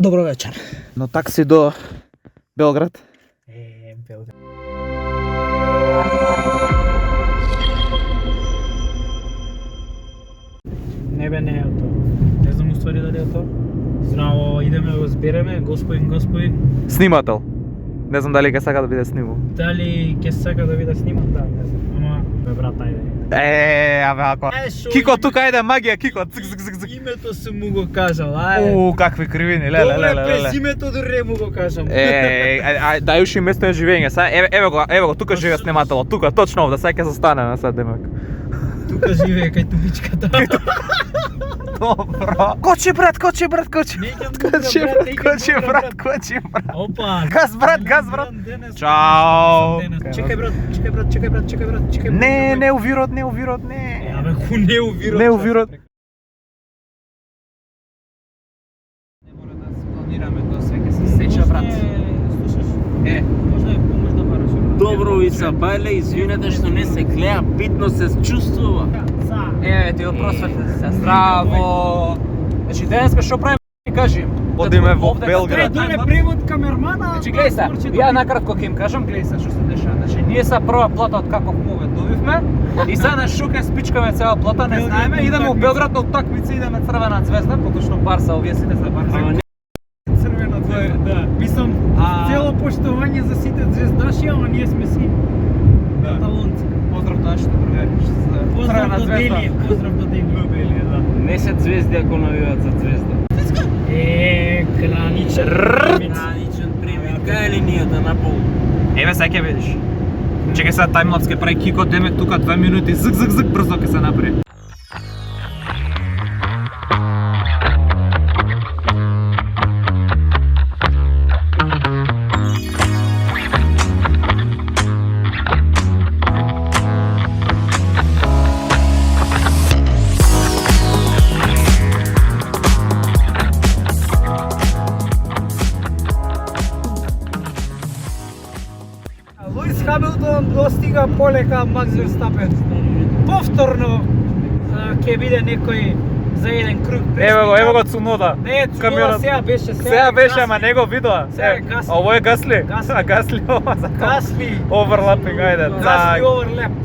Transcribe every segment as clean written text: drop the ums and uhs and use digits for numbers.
Добро вечер. Но такси до Белград. Белград. Не бе, не е то. Не знам уствари дали е то. Здраво, идеме го збереме, господин. Снимател. Не знам дали ќе сака да биде снимал. Дали ќе сака да биде сниман? Да, не знам. Ама, бе брат, ајде. Абе ако. Кико тука ајде магија, Кико. Цк. Името сум му го кажал, ајде. Какви кривини, леле. Добре, презимето дори му го кажам. Дај уши место на живење, са. Еве го, тука живее снимателот. Тука точно овде, сега ќе се застанеме сад демек. Тука живее кај тубичката. Добро. Кочи брат. Кочи брат. Опа. Газ брат. Чао. Чекај брат. Не увирот, не. Абе, ху не увирот. Не увирот. Не мора да спланираме тоа, све ќе се сеча, брат. Слушаш? Можда е помош да бараш. Добровица, бајле, извинете што не се гледа, битно се чувствува. Ти го просветлите се. Здраво. Значи денеска што правиме, кажи. Одиме во Белград. Дојде превод камермана. Значи гледај се, ја накратко ќе им кажам, гледај се што се дешава. Значи ние са прва плата од како мове добивме и сега на шуке спичкаме цела плата, не знаеме, идеме во Белград на утакмица, идеме Црвена звезда, поточно Барса, овие сите за Барса. Црвена звезда, да. Мислам, цело поштовање за сите звездаши, ама ние сме си каталонци. Поздрав до нашите другари. Поздрав до Делија. Поздрав до Делија, да. Не се звезди ако навиваат за звезда. Граничен пример. Кај е линијата на пол? Еве сега ќе видиш. Чекај сега таймлапс ќе прави Кико, демек тука 2 минути, зик брзо ќе се направи. Луис Хамилтон достига полека Макс Верстапен. Повторно ќе биде некој за еден круг. Ево го Цунода. Не, Цунода сега беше. Сега беше, ама не го видоа. Сега е Гасли. Ово е Гасли. Гасли. Гасли. Оверлапинг, ајде. Гасли оверлепт.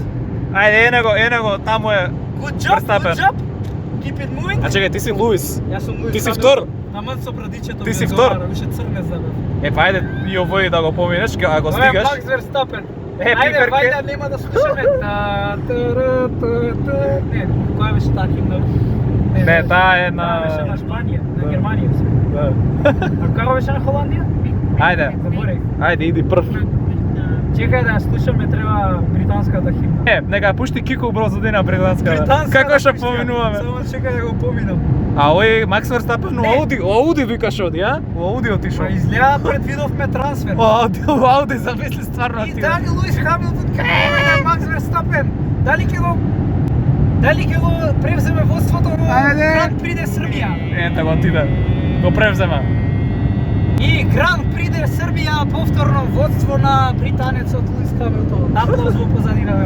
Ајде, ене го, таму е Верстапен. Good job. Keep it moving. А чекај, ти си Луис. Јас сум Луис. Ти си втор. Наман со брадичето. Ти си втор. Уште црне забав. Па ајде и овој да го поминеш, а го стигаш. Макс Верстапен. Happy Ајде, birthday. вајда нема да слушаме. Не, која беше таа химна? Не, таа е Таа беше на на... Шпанија, на Германија. Да. А како беше на Холандија? Ајде, Заборев. ајде, иди прв. Чекај да ја слушаме, треба британската химна. Нека ја пушти Кико броз одина британска. Како ќе поминуваме? Само чекај да го поминам. А овој Макс Верстапен Ауди викаш оди, а? Ауди отишол. Па изгледа предвидовме трансфер. Ауди замисли стварно И ти. дали Луис Хамилтон кај Макс Верстапен? Дали ќе го превземе водството во Гран При де Србија? Ете го отиде. Го превзема. И Гран При де Србија повторно водство на британецот Луис Хамилтон. Аплауз во позадина.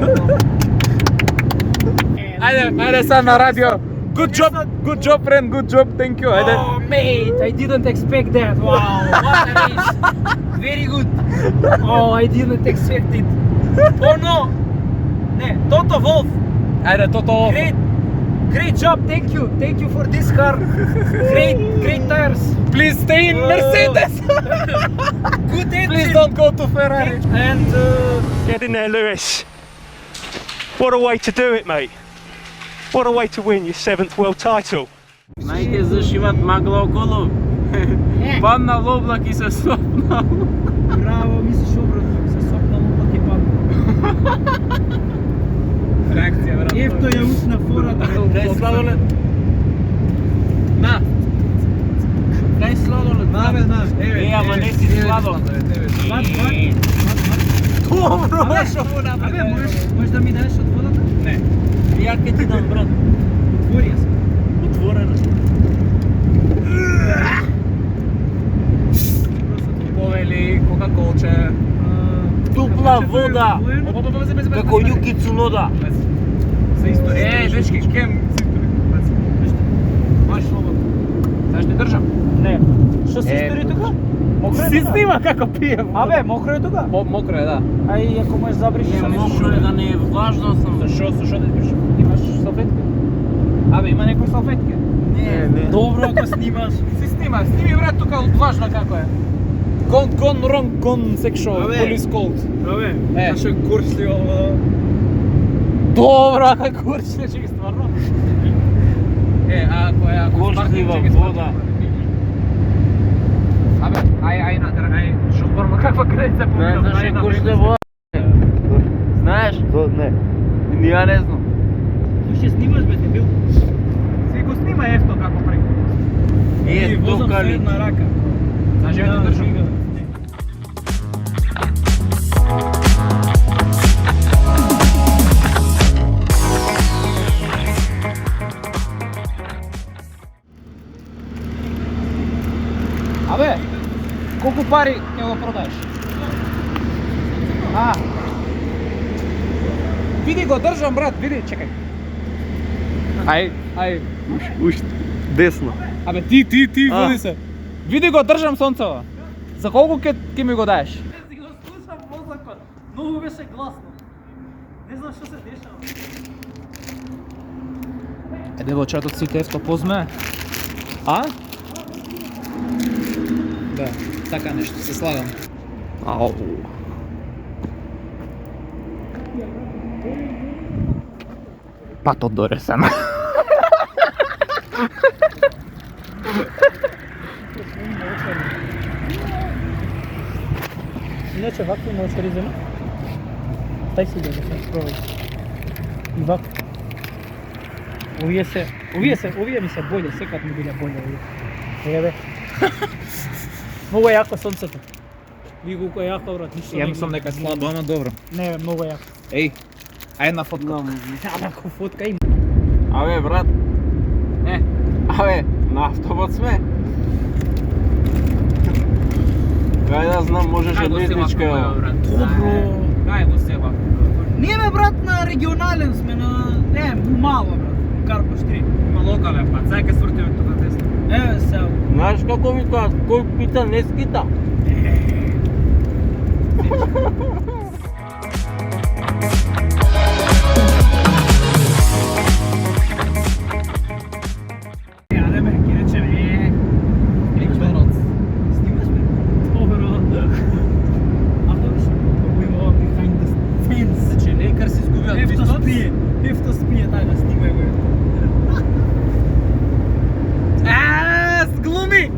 Ајде сега на радио. Good job friend, good job, thank you. Ајде. Oh mate, I didn't expect that. Wow, what a race. Very good. Oh, I didn't expect it. Oh no. Не, Toto Wolff. Ајде, Тото. Great job, thank you for this car. Great tires. Please stay in Mercedes. Good engine. Please don't go to Ferrari. And Get in there, Lewis. What a way to do it, mate. What a way to win your 7th world title. Знаете зашто имат магла околу? Паднал облак и се сопнал. браво, мислиш обратно, се сопнал облак и падна. Реакција, брат. Ефто ја усна фората. Дај сладолед. На. Дај сладолед. На. Ама не си сладолед. Добро, Абе, можеш да ми дадеш од водата? Не. Ја ке ти дам, брат. Отвори ја се. Отворено. Повели Кока-Колче. Тупла вода. Како Јуки Цунода. Се исто. Дечки, кем се истори. Маш слободно. Знаеш ти држам? Не. Што се истори тука? Мокро е Си тука? снима како пие. Абе, мокро е тука? Мокро е, да. Ај, ако можеш забриши Не, со мокро е да не е влажно сам. Зашо да пишеш? Имаш салфетки? Абе, има некои салфетки. Не. Добро ако снимаш. Си сними брат тука влажно како е. Gone wrong, gone sexual, Абе. police called. Абе, Е. што куршли ово. Добро, како курче че ги стварно. Ако Куршлива смартинче ги вода. стварно. Абе, ај на ај, што стварно каква граница Не поминав, знаеш ај на кој ще брег. вода. Знаеш? Не. Ни ја не знам. Ти ќе снимаш бе, дебил. Си го снима ефто како преку. Е, возам тука со ли? една рака. Значи ја Да, те држам. жига. Абе, колку пари ќе го продаеш? Види го држам брат, види, чекај. Ај. Ушт. Десно. Абе ти води се. Види го држам сонцево. За колку ќе ми го даеш? Си го слушам мозокот. Многу беше гласно. Не знам што се дешава. Девојчатот си тесто позме. А? Да, така нешто, се слагам. Ау. Патот доресен. Иначе вакво ме очеризено. Стай си да се пробај. И вакво. Овие ми се боле, секад ми биле боле овие. Еге бе. Многу е јако сонцето. Ви колку е јако брат, ништо. Ја мислам дека е слабо, ама добро. Не бе, многу е јако. Еј, ај една фотка. Ако фотка има. Абе, брат. Абе, на автобот сме. Кај да знам, можеше лесничка ја. Добро. Кај го себа? Ние бе брат на регионален сме на мало брат. Карпаш 3. Има локален пат, сега ќе свртиме тука десно. Еве сега. Знаеш како ми кажат, кој пита не скита? Јаде ме, ќе речеме. McDonald's. Снимаш бе? Добро. Автобус. Како има behind the fence. Значи лекар си изгубил Ефто спие. Ефто спие, дай да снимај го.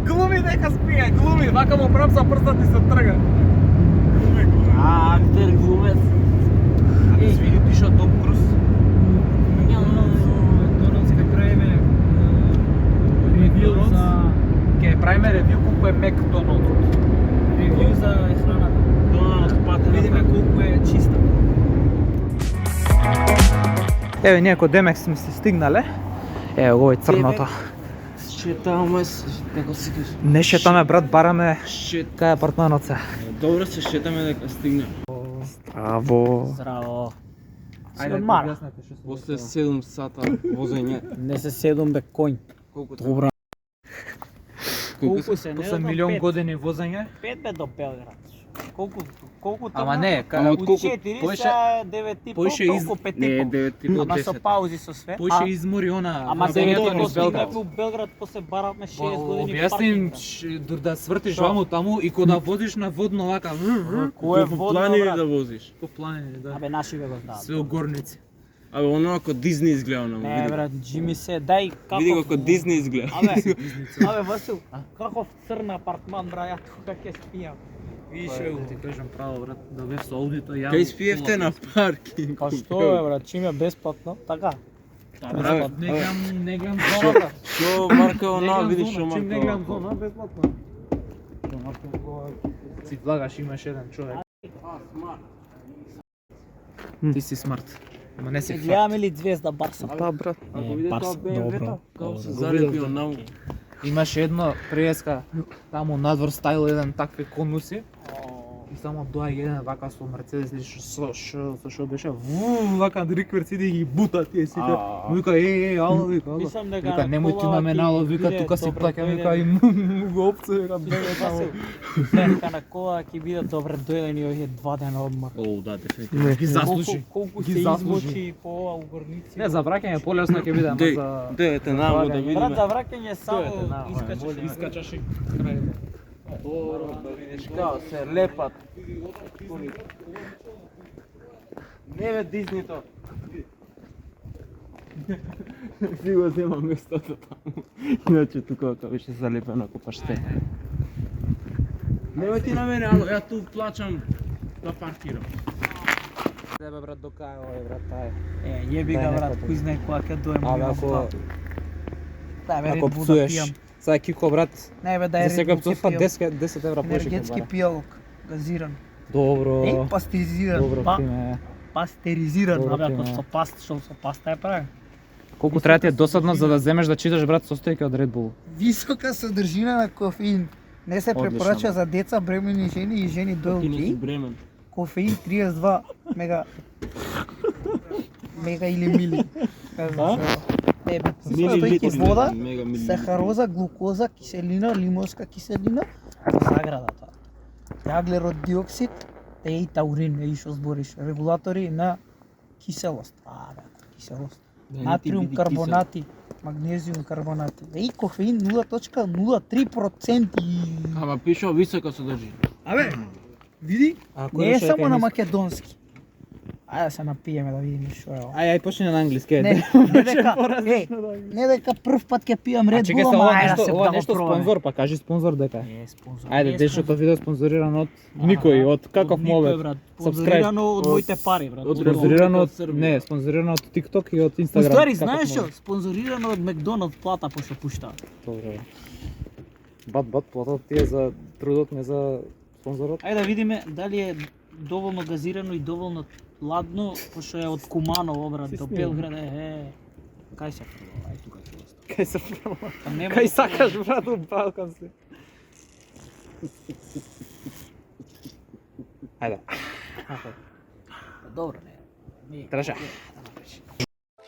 Глуми дека спие, глуми, вака му прав за прстат и се трга. Актер, глумец. Абе, свири пиша Том Круз. Макдоналдс ке правиме ревю за Ке правиме ревю колку е Макдоналдс. ревю за храната. Доналд Да пат видиме колку е чиста. Еве, ние кod Демекс сме се стигнале. Ево го е црното. Шетаме, како си кажеш? Не шетаме брат, бараме Шет. кај апартманот се. Добро се шетаме дека стигнем. Браво. Здраво. Ајде, Мара. објаснете што се После 7 сата возење. Не се седум бе коњ. Колку Добра. Колку се? После милион години возење? 5 бе до Белград. Колку Ама не, Ама од Од колку? 4 Поише- са 9 и пол, поише из- толку 5 Не, и пол. 9 и пол, Ама со 10. паузи со све. Поише измори она Ама возењето докато низ достигнавме Белград. у Белград, после баравме 6 години Објасни им паркинга. да свртиш Шо? ваму таму и кога возиш на водно вака. Кој е По водно, планини брат? да возиш. По планини, да. Абе, наши бе го знаат. Све огорници. Абе, оно како Дизни изгледа на Не, види. брат, Джими се, дај каков... Види го како Дизни изгледа. Абе, Васил, каков црн апартман, бра, ја тука ќе спијам. Више Да ти кажам право, брат, да бев со аудито ја. Кај спиевте на паркинг. Па што бе, брат, чим е бесплатно, така? Брат, не гледам зона, брат. Што марка Не оно, гледам видиш зона, што чим не марка. гледам зона, бесплатно. Си влагаш, имаш еден човек. Ти си смарт. Ама не си факт. Гледаме ли Звезда Барса? Да, брат. Ако видите Барса, тоа BMW-то, добро. како се Добро. залепи онаму. Имаше едно приеска, таму надвор стайл еден такви конуси. И само доаѓа еден вака со Мерцедес или што беше, вака рикверци да ги бута тие сите. Вика ало, вика. Мислам дека Вика на немој ти кола на мене, ти ало, вика биде тука си добро плаќам, дојден. вика и го опце, вика бега таму. Дека на кола ќе биде добре дојдени овие 2 дена одмор. О, да, дефинитивно. Не, ги заслужи. Колку Ги се заслужи. измочи по ова у горници. Не, за враќање полесно ќе биде, ама Деј, за дојдете намо да Брат, видиме. за враќање само Дојдете намо, искачаш. искачаш и крај. Добро, да видиш како се лепат. Не бе Диснито. Си го зема местото таму. Иначе тука како беше залепено како паштет. Немој ти на мене, ало, ја ту плачам да паркирам. Тебе брат до кај овој брат тај. Јеби Дај га брат, некој. кој знае кога ќе дојам. Абе ако Дај ако псуеш, сега Кико брат, Не бе, за дај сега Red Bull псува ќе пијам. 10 евра повеќе ќе Енергетски бара. пијалок, газиран. Добро. Пастеризиран. Добро криме. Пастеризиран, Добро абе ако криме. со паст, што со паста е прави. Колку треба ти е досадно за да земеш да читаш брат состојки од Red Bull? Висока содржина на кофеин. Не се Одлично, препорача брат. за деца, бремени жени и жени до Ти не си 3. бремен. Кофеин 32 мега или мили. Не, состојки вода, сахароза, глукоза, киселина, лимонска киселина, заградата. Јаглерод диоксид, и таурин, и што збориш, регулатори на киселост. Бе, киселост. Натриум карбонати, магнезиум карбонати. И кофеин 0.03%. Ама пишува висока содржина. Абе, види, А кој не е беше само дека на мис- македонски. Ајде да се напиеме да видиме што е ова. Ај почни на англиски. Не, не дека, не дека прв пат ќе пијам Red Чекај Bull, се, ама ова ајде да нешто, се ова да го нешто пробаме. спонзор, па кажи спонзор дека. Не, спонзор. Ајде, дешото видео спонзорирано од никој, од каков Од никој, мовет. брат. Subscribe. Спонзорирано од моите пари, брат. од Спонзорирано од Србија. не, спонзорирано од TikTok и од У Instagram. ствари, каков знаеш што? мовет. Спонзорирано од Макдоналд плата пошто пушта. Добро. Бат, платат ти е за трудот, не за спонзорот. Ајде да видиме дали е доволно газирано и доволно ладно, пошто е од Куманово, брат, до Белград, Кај се прво, ај тука ќе остане. Кај се прва? Па нема Кај да сакаш брат од Балкан се? Ајде. Добро, не. Траша.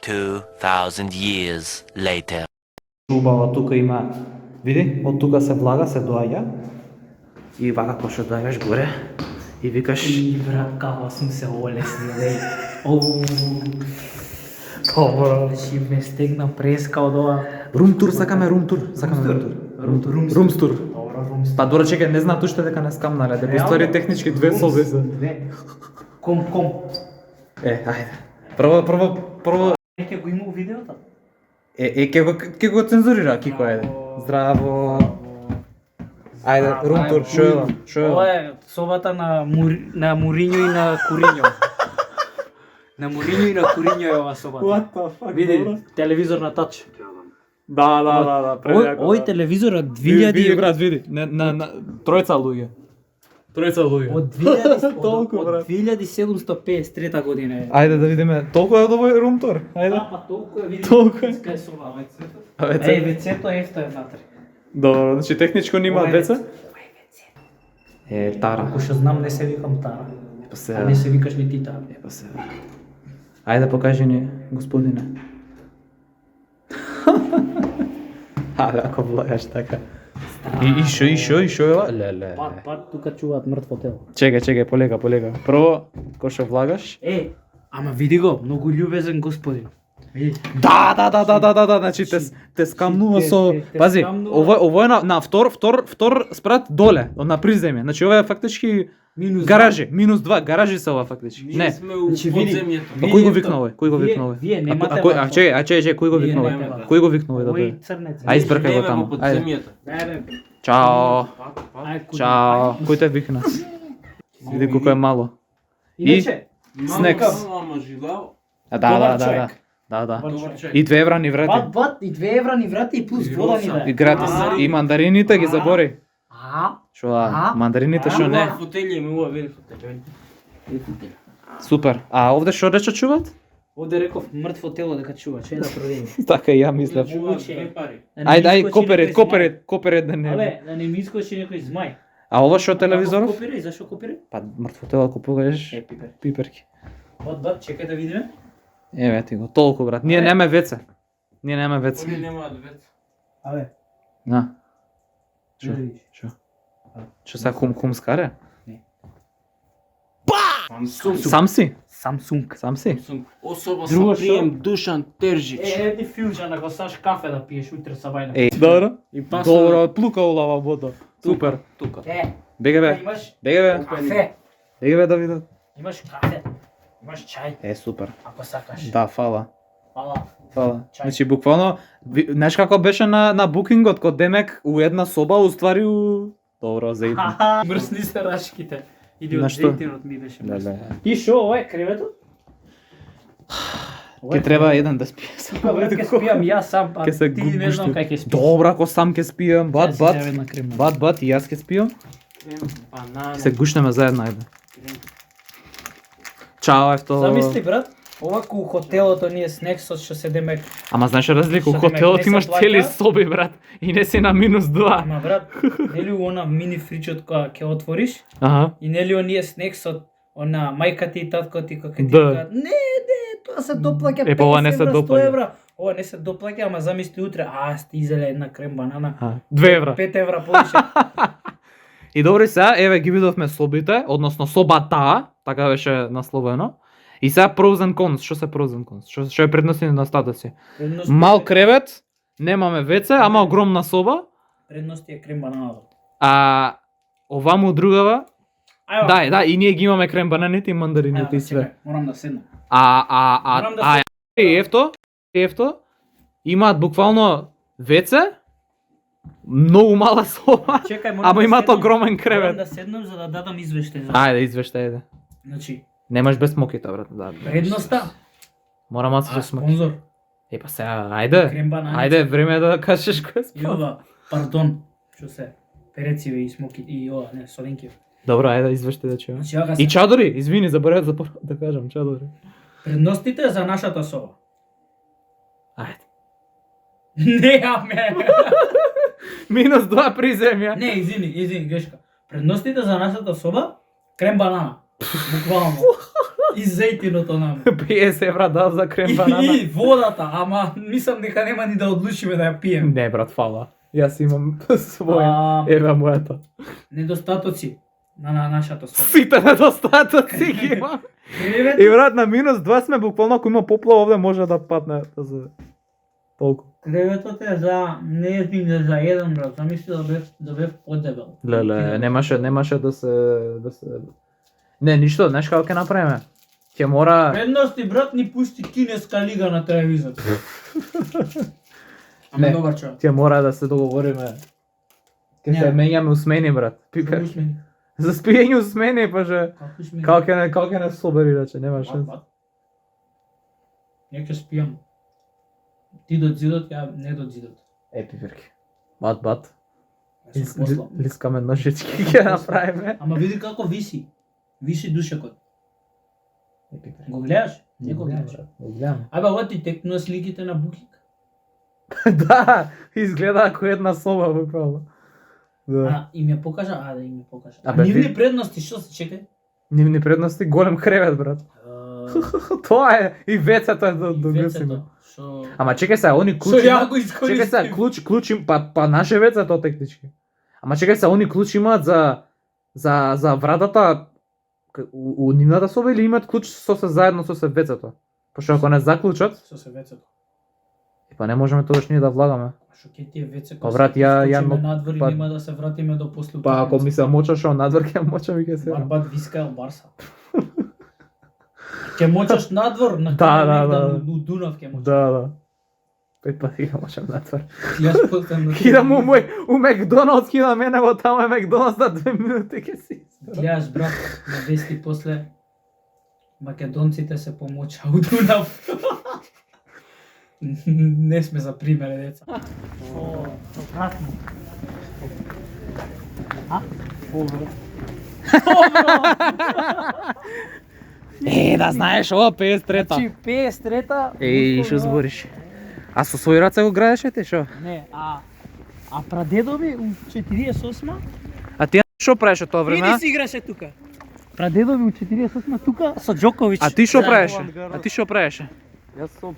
2,000 years later. Убаво тука има, види, од тука се влага, се доаѓа. И вака кој што доаѓаш горе и викаш И брат, како сум се олеснил, еј. Оу. добро. Значи ме стегна преска од ова. Румтур, сакаме румтур, сакаме румтур. Румстур. Добро, румстур. Па добро чекај, не знаат уште дека не скамнале, дека ствари технички две соби се. Ком. Ајде. Прво Неќе го има у видеото? ќе го цензурира Кико ајде. Здраво. Ајде, румтур, шо е? Ова е собата на Муринјо и на Курињо. На Муринјо и на Курињо е ова собата. the fuck? Види, телевизор на тач. Да, Овој телевизор од Види 2000 брат, види. На тројца луѓе. Тројца луѓе. од 2000 Толку, од брат. 2753 година е. Ајде да видиме. Толку е од овој румтур. Ајде. Па толку е, види. Толку е. Кај соба, Абе, Еј, вецето ефто е внатре. добро, значи техничко нема Ова е деца. вецето. Тара. Ако што знам не се викам Тара. Па се. А не се викаш ни ти Тара. Па се. Ајде покажи ни, господине. Ајде, ако влагаш така. И шо е ова? Леле. Пат, тука чуваат мртво тело. Чекај, полека. Прво, кој што влагаш? Ама види го, многу љубезен господин. Да, значи те скамнува со те пази, скамнува. ово е на втор спрат доле, на приземје. Значи ова е фактички Минус гаражи, -2 гаражи се ова фактички. Ние Не. сме у Значи, види, подземјето. Па кој го викна овој? Кој го викна овој? Вие немате А чекај, кој го Вие викна немате овој? вафа. Кој го викна овој да Овој дојде? црнец. Ај избркај го Живееме таму. во Ајде. подземјето. Чао. Ај, куди? Чао. Кој те викна? Види колку е мало. Иначе, Снекс. Мама жилао. Да. човек. Да. Добар човек. И 2 евра ни врати. бат, и 2 евра ни врати и плюс И вода ни роса. даде. И гратис. И мандарините ги забори. Шо А? мандарините шо не? Фотелје ми ува вели фотелје. Супер. А овде шо рече чуваат? Овде реков мртво тело дека чува, че да проверим. Така и ја мислев. Чува две пари. Да не ми Ајде, искочи некој змај. коперет да не. Абе, да не ми искочи некој змај. А ова што телевизоров? Копирај, зашо копирај? Па мртво тело купуваш Пипер. пиперки. Бат, чекај да видиме. Еве ти го, толку брат. Ние немаме веце. Ние немаме веце. Они немаат вет. Абе, На. што да видиш? Што? Што са хум скаре? Сам си? Samsung. Сам си? Особа Друго со што? прием Душан Тержич. Еди филџан, ако саш кафе да пиеш утре са вајна. Добро. И паса Добро, плука улава вода. Супер. тука. Беге бе. Имаш Беге бе. кафе, Беге бе да видат. имаш кафе, имаш чај, Супер. ако сакаш. Да, фала. Фала. Фала. Чај. Значи буквално, знаеш како беше на букингот код Демек у една соба, уствари у добро за итно. Мрсни се рашките. Иди На од што? дейтинот ми беше Да, мрсно. да. И шо, ова е креветот? Ке треба еден да спие. Тука брат ке спијам јас сам, па Ке се ти не знам гушту. кај ќе спиеш. Добро, ако сам ке спијам, бат, бат. Бат. Бат, бат, и јас ке спијам. Банана. Се гушнеме заедно, ајде. Чао, ефто. Замисли брат, овако у хотелото ние снексот што седеме. Ама знаеш разлика, у Што демек, хотелот не се имаш плаќа? цели соби, брат, и не си на -2. Ама брат, нели она мини фричот која ќе отвориш Аха. и нели оние снексот, она мајка ти и татко ти кога ќе ти Да. кажат, не, тоа се доплаќа 50 Па ова не се евра, 100 доплаќа. евра. Ова не се доплаќа, ама замисли утре, стизеле една крем банана. 2 евра. 5 евра повише. И добри сега, еве ги видовме собите, односно собата, така беше насловено. И сега pros and cons, што се pros and cons? Што е предности и недостатоци? Предност Мал е- кревет, немаме веце, ама огромна соба, Предност е крем бананата. а оваму другава, Ајде, да, и ние ги имаме крем бананите и мандарините и све. чекај, морам да седнам. Морам да Ефто, имаат буквално веце, многу мала соба, Чекај, морам ама да имаат седнам. огромен Морам кревет. да седнам за да дадам извештај за. Ајде, извештај, ајде. Значи, Немаш без смоките, брат, да. предноста, Морам да се смоки. спонзор, Па сега, ајде. крем бананица. Ајде, време е да кажеш кој е И спонзор. ова, пардон, што се, перециве и смоки, и ова, не, соленки. Добро, ајде, извештај да чујам. Значи, ага И се, чадори, извини, заборавав за да кажам, чадори. предностите за нашата соба. Ајде. Неаме. -2 приземја. Не, извини, грешка. Предностите за нашата соба, крем банана. Буквално. И зејтиното нам. 50 евра дав за крем банана. И водата, ама мислам дека нема ни да одлучиме да ја пием. Не, брат, фала. Јас имам своја. А, Еве мојата. недостатоци на нашата соба. Сите недостатоци ги имам. Кревет, И брат, на -2 сме буквално, ако има поплава овде може да падне да се толку. креветот е за не е за еден брат. Замисли да бев подебел. Леле, немаше да се Не, ништо, знаеш како ќе направиме? Ќе мора Предности брат ни пусти кинеска лига на телевизор. Ама Не. добар човек. ќе мора да се договориме. Ќе се Не. менјаме усмени, брат. Пипер. Што усмени? За спиење усмени, паже. Како усмени? Како ќе не собери, рече, нема шанс. Не ќе спијам. Ти до зидот, ја не до зидот. Пиперки. Бат. Јас сум послал. Лискаме ножички ќе направиме. Ама види како виси. Виси душекот. Го гледаш? Не го гледаш. Го гледам. Абе, ова ти текнува сликите на Booking. Да, изгледа како една соба буквално. Да. Им ја покажа? Да им ја покажа. Абе, Нивни ви- предности, што се чекај? Нивни предности голем кревет, брат. Тоа е и вецето е до гасиме. Вецето, што... Ама чекај сега, они Што клучи. ја го Чекај сега, искористив. клуч им па наше вецето технички. Ама чекај сега, они клучи имаат за вратата у нивната соба или имаат клуч со се заедно со се вецето? Пошто ако не заклучат, Со се вецето. па не можеме тогаш ние да влагаме. Што ќе ти е веце? Па, брат, ја скочиме но- надвор и па- нема да се вратиме до после. Па ако ми се мочаш од надвор ќе мочам и ќе се. Барбат Вискаел Барса. Ќе мочаш надвор, на Да, крај да, негде да. у Дунав ќе мочаш. Да. 5 пати ќе мочам надвор. Јас потам на Кидам у Макдоналдс, кидам мене во таму е Макдоналдс за 2 минути ќе си. Гледаш брат, на вести после македонците се помоча у Дунав. Не сме за пример, деца. О, пратно. Да знаеш, ова 53-та. Значи 53-та. Еј, што збориш? А со своји раце го градеше ти, шо? Не, а прадедо ми у 48-ма А ти Што правиш од тоа време? Иди си играше тука. Прадедови у 48 тука со Джокович. А ти што правиш? А ти што правиш?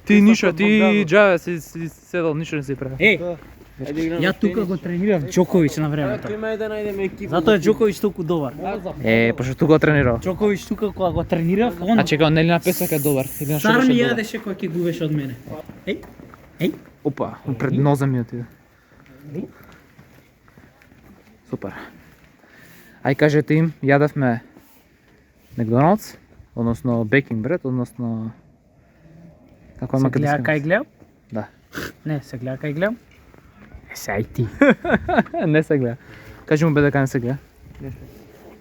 Ти ништо, ти џаве си седал, ништо не си правил. Ја тука го тренирав Джокович на времето. Има да најдеме екипа. Затоа е Джокович толку добар. Пошто тука тренирал. Джокович тука кога го тренирав, он А чека, он нели на песак е добар? Или на што Сар беше ми добар? јадеше кога ќе губеше од мене. Опа, пред ноза ми отиде. Супер. Ај кажете им, јадевме Макдоналдс, односно Бекинг бред, односно како е Се гледа македонски? кај гледам? Да. Не, се гледа кај гледам. Се ај ти. Не се гледа. Кажи му бе дека не се гледа.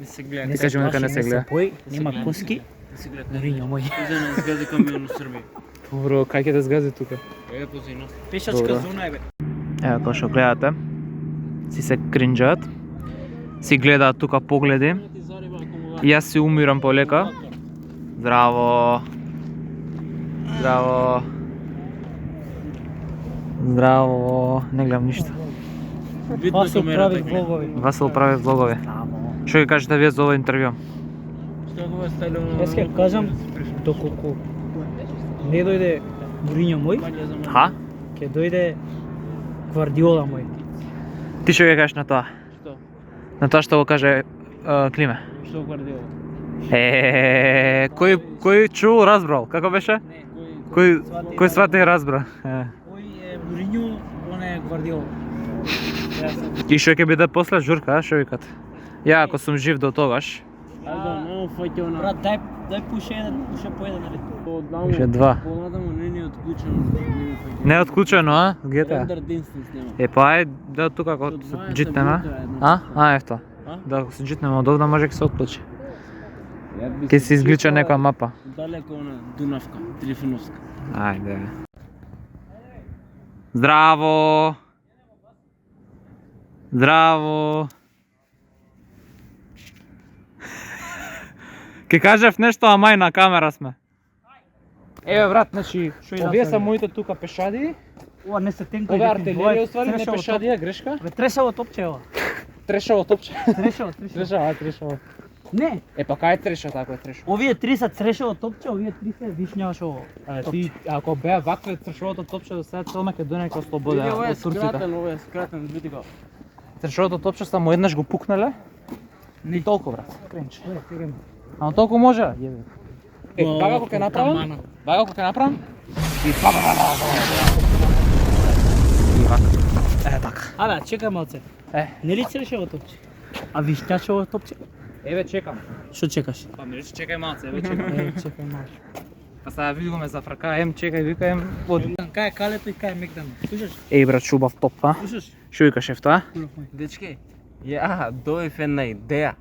Не се гледа. Ти кажи му дека не се гледа. Бој, нема коски. Не се гледа. Риња мој. Иза не сгази камион у Србија. Добро, кај ќе те згази тука? Е, позино. Пешачка Добро. зона е бе. Ево како што гледате, си се кринџаат, си гледаат тука погледи. И јас си умирам полека. Здраво. Здраво. Здраво. Не гледам ништо. Тоа се прави влогови. Васил прави влогови. Што ќе кажете вие за ова интервју? Што го ставило? Јас ќе кажам доколку не дојде Мурињо мој, Ха? ќе дојде Гвардиола мој. Ти што ќе кажеш на тоа? Што? На тоа што го каже Климе? Што Гвардиола? Кој чул, разбрал? Како беше? Кој свати и разбра? Ој е Мурињо, он е Гвардиола. И што ќе биде после журка, што викат? Ја ако сум жив до тогаш, Много фаќа на. Брат, дај пуше еден, пуше по еден ред. Пише два. Понатаму не е отклучено. Не е отклучено, а? GTA? Рендер Distance нема. Па ај да тука кога Со се 20 джитнеме. минута е едно. А ефто. А? Да ако се джитнеме одовда може ќе се отклучи. Ке се изглича некоја мапа. Далеко на Дунавка, Трифоновска. Ајде. Здраво. Здраво. Ке кажев нешто, ама и на камера сме. Еве брат, значи, овие се моите тука пешади. Ова не се тенка. Ова артилерија уствари не пешадија, грешка. Бе, трешаво топче ова. Трешаво топче. Трешаво. Трешаво. Не, Па кај е треша, тако е треша. овие три се трешаво топче, овие три се вишњашово. Ти, ако беа вакве трешовото топче до сега цел Македонија ќе ослободи Ова е од турците. скратен, ова е скратен, види го. Трешовото топче само еднаш го пукнале. И толку брат. Кренч. Ама толку може. Бага ако ќе направам. Бага ако ќе направам. И така. Абе, чекај малце. Нели трешаво топче? А вишњашово топче? Еве чекам. Што чекаш? Па ми рече чекај малце, еве чекам. Чекај малце. Па сега видиме за фрака, чекај, викаем. Кај е калето и кај е Мегдан? Слушаш? Еј брат, шубав топ, а? Слушаш? Што викаш ефта? Дечки, ја дојдев една идеја.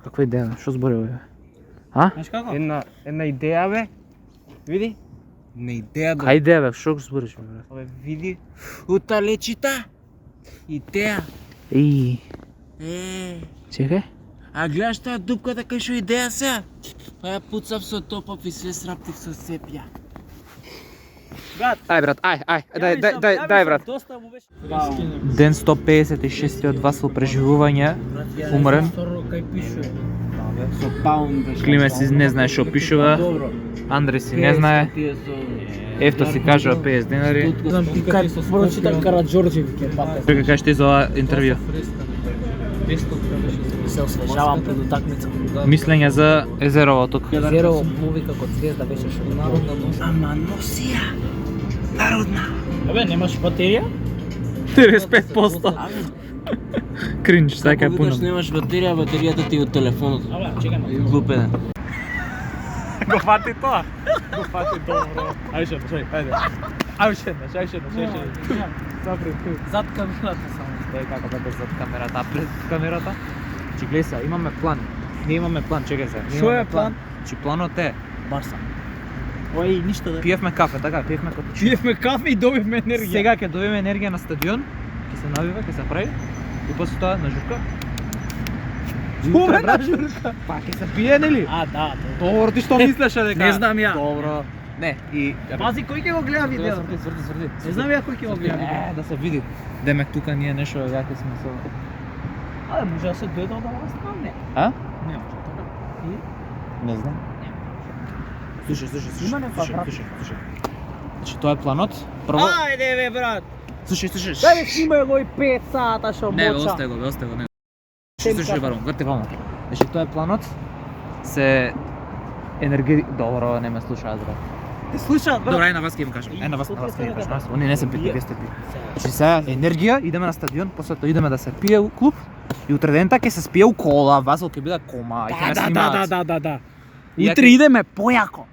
Каква идеја? Што збори овие? А? Знаеш како? Една идеја бе. Види? Не идеја бе. Ајде бе, што го збориш бе брат? Абе види. Ута лечита. Идеја. Еј, чекај. А гледаш таа дупката кај што идеја сега? Па ја пуцав со топап и све сраптив со сепја. Ај брат, дај брат. Доста му беше. Ден 156 од Васил преживување, умрен. Кај пишува. Со паун беше. Климе си не знае што пишува, Добро. Андре си не знае, Тие со Ефто си кажува 50 денари. Знам ти кај прочитам Караджорџеви ќе пака. Што ќе кажеш ти за ова интервју? Се освежавам пред утакмица. Мислење за езерово тук. Зеро муви како звезда беше што народна носи. Ама носија. Народна. Абе, немаш батерија? 35%. Кринч, така е Ако викаш пуно. немаш батерија, батеријата ти е од телефонот. Абе, чекај ме. Глупеден. Го фати тоа. Го фати добро. Ајде, ајде. Ајде. Добре, Зад камерата само. како да без зад камерата, а пред камерата? Чи гледај сега, имаме план. Ние имаме план, чекај сега. Ние Што имаме е план? Чи планот е, Барса. Ој, ништо да. пиевме кафе, така, пиевме кафе. Пиевме кафе и добивме енергија. Сега ќе добиеме енергија на стадион, ќе се навива, ќе се прави и после тоа на журка. Уме на журка. Па ќе се пие нели? А, да. Добро, ти што мислеше дека? Не знам ја. Добро. Не, и Пази, кој ќе го гледа видео? Сврди. Не знам ја кој ќе го гледа видео. Да се види. Деме тука ние нешто јаки сме со. Ali može da se dojde od vas tam, ne. A? Ne može toga. I Не знам. Слушай. Има нека брат. Значи тоа е планот. Прво. Ajde be, brat. Слушай. Daj mi snimaj ovoj 5 sata što Не, moća. остави го, не. Слушай, барон, врти вама. Значи тоа е планот. Се Добро, не ме слуша, брат. Ти слушат, брат. Добре, ај на вас ќе им кажам. Ај на вас ќе им кажам. Они не се пити, вие сте пити. Значи сега енергија, идеме на стадион, после тоа идеме да се пие у клуб и утре дента ќе се спие у кола, Вазел ќе биде кома и ќе ме снимаат. Да. Ја Утре ќе- идеме појако.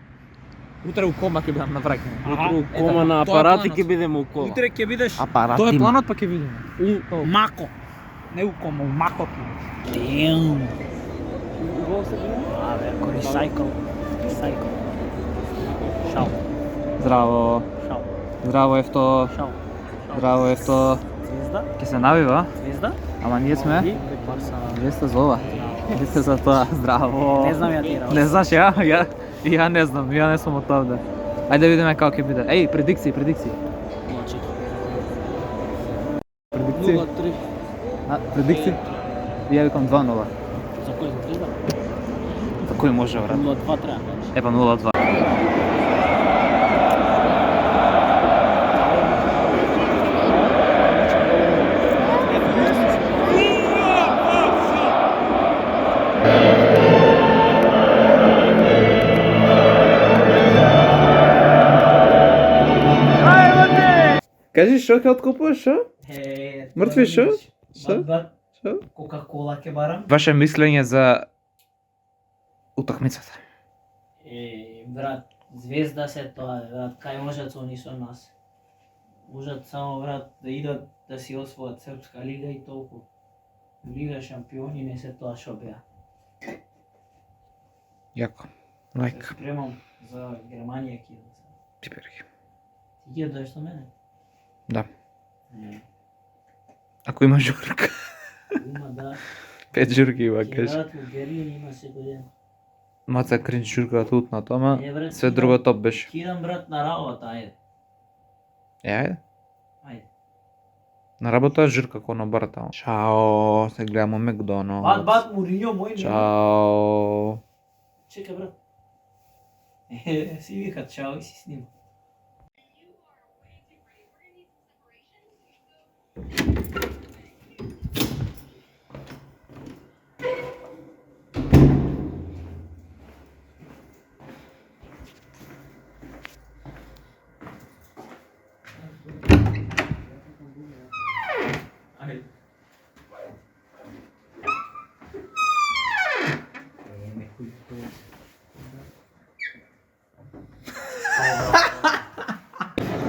Утре у кома ќе бидам навраќен. Утре кома на апарати ќе бидеме около. Утре ќе бидеш Апарати. Тоа е планот, па ќе видиме. у Мако. Не у Кома, у Мако ти. Damn. Абе, ако recycle. Шао. Здраво. Шао. Здраво Ефто. Шао. Здраво Ефто. Звезда? Ќе се навива, Звезда? ама ние сме. И Барса. Вие сте за ова. Вие сте за тоа. Здраво. Не знам ја ти работа. Не знаеш ја не знам, ја не сум од овде. Ајде да видиме како ќе биде. Еј, предикции. Предикции. 0-3. А, предикции? Ја викам 2-0. За кој за Звезда? За кој може, брат? 0-2 треба. Епа 0-2. Кажи што ќе откупуваш, што? Мртви шо? Шо? Шо? Кока-кола ќе барам. Ваше мислење за утакмицата? Брат, Звезда се тоа, брат, кај можат они со нас. Можат само, брат, да идат да си освојат Српска лига и толку. Лига шампиони не се тоа што беа. Јако. Се Лайк. спремам за Германија ќе идам. Типерки. Ти ќе дојдеш со мене? Да. Не. Ако има журка. Има да. 5 журки има, Ќе кажи. брат, во Берлин има секој ден. Маца кринч журка тут на тома. Е, брат, Све ќе друго идам- топ беше. Ќе идам, брат, на работа, ајде. Ајде. Ајде. На работа журка конобар таму. Чао, се гледаме Макдоналдс. Бат, Муриньо, мој не. Чао. Чекай, брат. Си вика чао и си снима.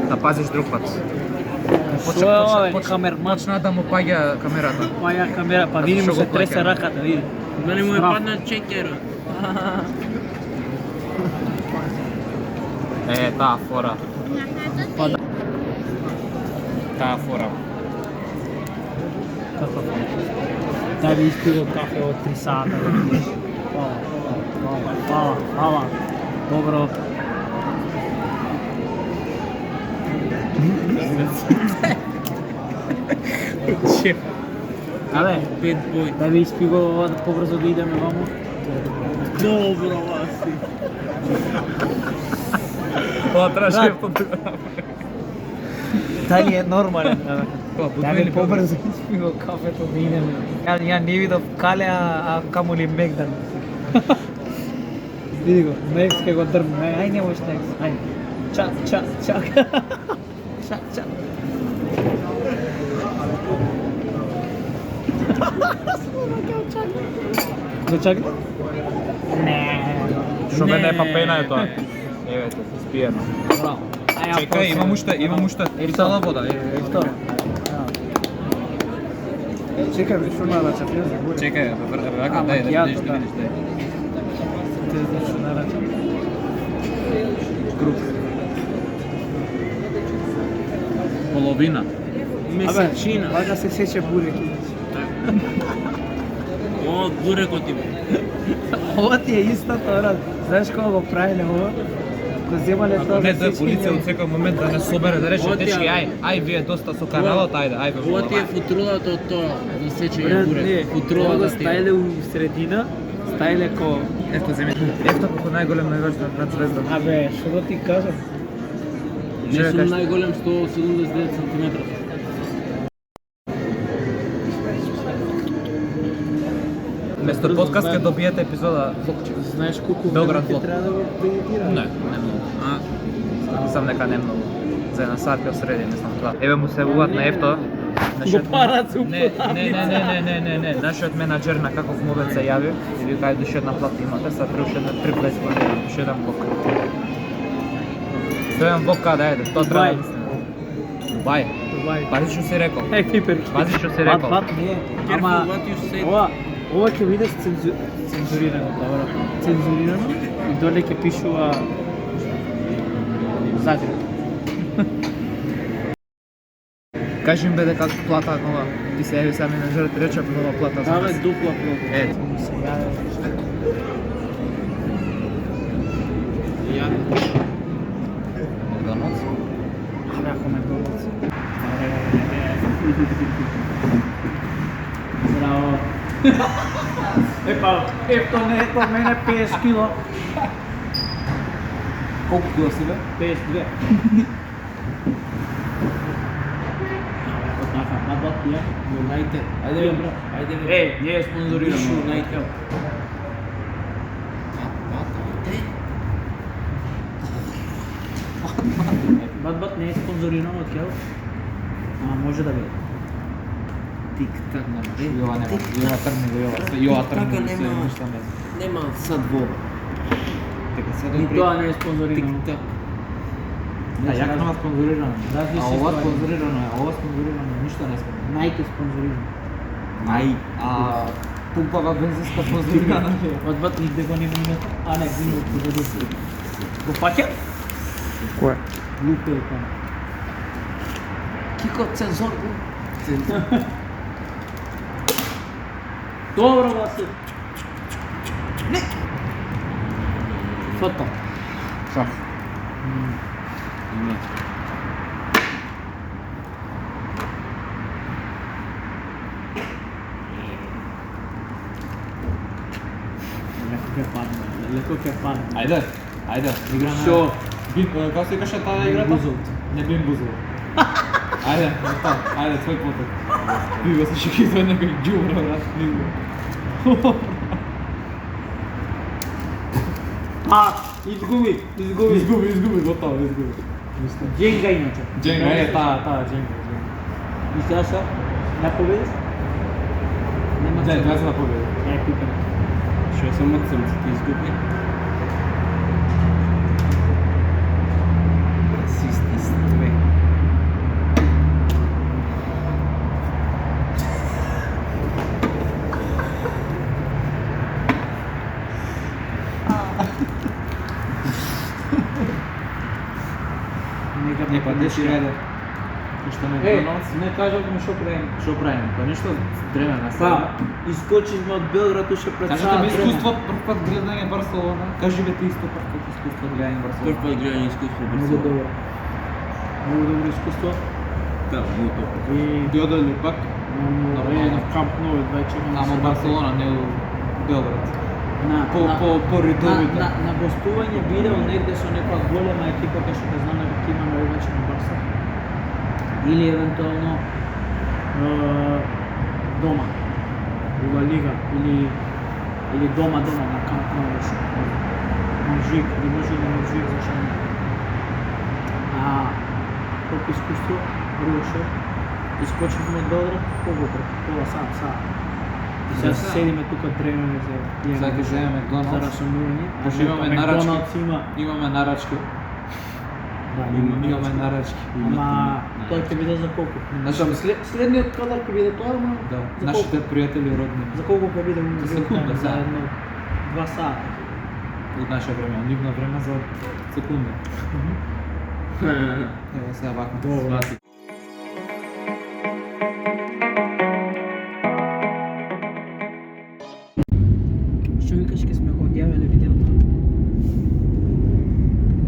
Да пазиш друг пат. Што е ова, камерман? Почна да му паѓа камерата. Моја камера, па види му се тресе раката, види. Мене му е Здрав. паднал чекерот. Таа фора. Таа фора. Како? Да би испио кафе од 3 сата. Фала. Добро. Абе, 5 бој. да би испиго побрзо да идеме ваму. Добро, Васи. Тоа траше Дали е нормален? Па, Да би побрзо испиго кафето да идеме. Ја не видов кале, а камоли Мегдан. Види го, Мекс ке го дрбне. Ај не можеш Мекс. Ај. Чак. Чак. Го чакна? Не. Што мене е папена е тоа. Еве, спиено. Браво. Чекај, имам уште. Цела вода. Второ. Чекај, бе, што нарачав, јас за горе. Чекај, вака, дај, да видиш, дај. Те знаеш што нарачав? Половина. Месечина. Вака се сече буреки. О, бурекот има. Ова ти е истото, брат. Знаеш кога го правиле ова? Ако земале тоа Не, за тоа е сечење, полиција од секој момент да не собере, да рече, дечки, ај, вие доста со каналот, ајде, ајде. Ова ти е футрулата од тоа, за сечење брат, бурек. не, ова Футрулата ти е. стајле у средина, стајле ко... Ето земи. Ето како најголем навигач на звезда. Абе, што да ти кажам? Не сум најголем 179 сантиметра. Место подкаст ќе добиете епизода. Знаеш колку Белград време ќе влог. треба да го кредитира? Не многу. Мислам дека не многу. За една сат ќе среди, мислам тоа. Еве му се уват на ефто. Го парат се Не. Нашиот менаџер на каков мобет се јави и вика ајде уште една плата имате, сад треба уште една трипла испланира, уште еден блок. Со еден блок каде ајде, тоа треба да мислиме. Дубај. Пази што си рекол. Е, пиперки. Пази што си рекол. Бат, не. Careful Ама, what you say. ова ќе биде цензурирано, добро. Цензурирано и доле ќе пишува Загреб. Кажи им бе дека плата нова. Ти се јави сами менаџерот и рече нова плата за Даве нас. дупла плата. Ето. Се јаве. Макдоналдс. Абе, ако Макдоналдс. Браво. Епа, ето мене 50 кило. Колку кила си бе? 52. Така, бат ја. United. Ајде бе, брат. Ајде бе. Е, не е спонзорирано. Пишу United. Бат не е спонзорирано од Хел. Ама може да биде. Тик-так на Јова нема. Јова трни го јова. Јова трни Така го се нема. ништа не. Нема сад во. Дека се И тоа не е спонзорирано. Тик-так. А јак нема спонзорирано. Различни А ова ствари. спонзорирано е, ова спонзорирано е, ништо не е спонзорирано. Најте спонзорирано. Ај, пумпава бензинска спонзорирана е. Од бат нигде го нема името. А не, го има подадоци. Го фаќа? Кое? Лупе е там. Кико цензор. Добро, Васи. Не! Фото. Шах. Леко ќе падне. Ајде, ајде, играме. Шо? Како се викаше таа играта? Бузулт. Не бим бузул. Ајде, ајде, твој поток. Би го се шикитува некој џубро, брат, него. Изгуби. Изгуби, готово, изгуби. Дженга иначе. Дженга е таа Дженга. И сега што? Да победиш? Нема Да, цел. два за да победи. Е, пипер. Што се мрцам, ти изгуби? Расист, две. Нека Не, па дешки, ајде. Што не Е, Макдоналдс? не кажавме што правиме. Што правиме? Па нешто дреме на Па, сега. искочивме од Белград уште пред Кажете саат ми време. искуство, прв пат гледање Барселона. Кажи бе ти исто прв пат искуство гледање Прв Барселона. пат гледање искуство Многу Барселона. добро. Многу добро искуство. Да, многу добро. И Биодели пак, на Камп Nou 24 ама Барселона, не у Белград. на По редовите. на гостување видео негде со некоја голема екипа кај што ќе знаме дека има навигачи на Барса. Или евентуално дома у Ла Лига или дома на Камп Nou беше. Мужик, или може да мужик зашто не. Колку искуство, друго што? Искочивме од Белград, колку пола саат. И сега За саат. седиме тука дремеме за Сега ќе земеме Макдоналдс. за расонување. Пошто имаме нарачки. Макдоналдс има. Имаме нарачки. Да, Имаме нарачки. Ама тоа ќе биде за колку? Нашите, Следниот кадар ќе биде тоа, ама да, за нашите колку? пријатели родни. За колку ќе биде За секунда, за да. едно 2 сата. Од наше време, нивно време за секунда. Ево сега вака. Добро. Што викаш ке сме го одјавиле видеото?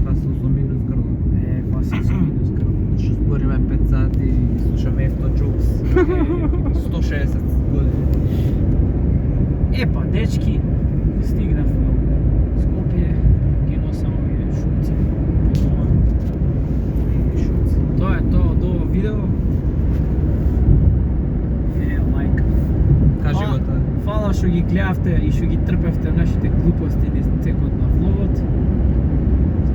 Па сум 160 години. Pa, dečki, stignахме u Skopje, kino samo je šupci. To je to od ovog video. Like. Кажи го тоа. Hvala što ги гледавте и што ги трпевте нашите глупости низ цекот на влогот.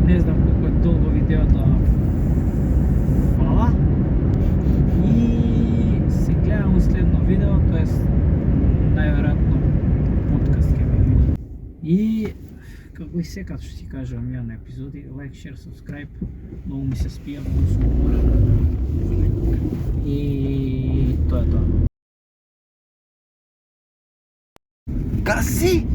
Не знам колко е долго видеото. Hvala. И се гледам у следно видео, то е најверојатно подкаст ќе ви види. И како и секад што си кажувам ја на епизоди, лайк, шер, subscribe. Многу ми се спија, многу сум уморен. И тоа е тоа. Гаси!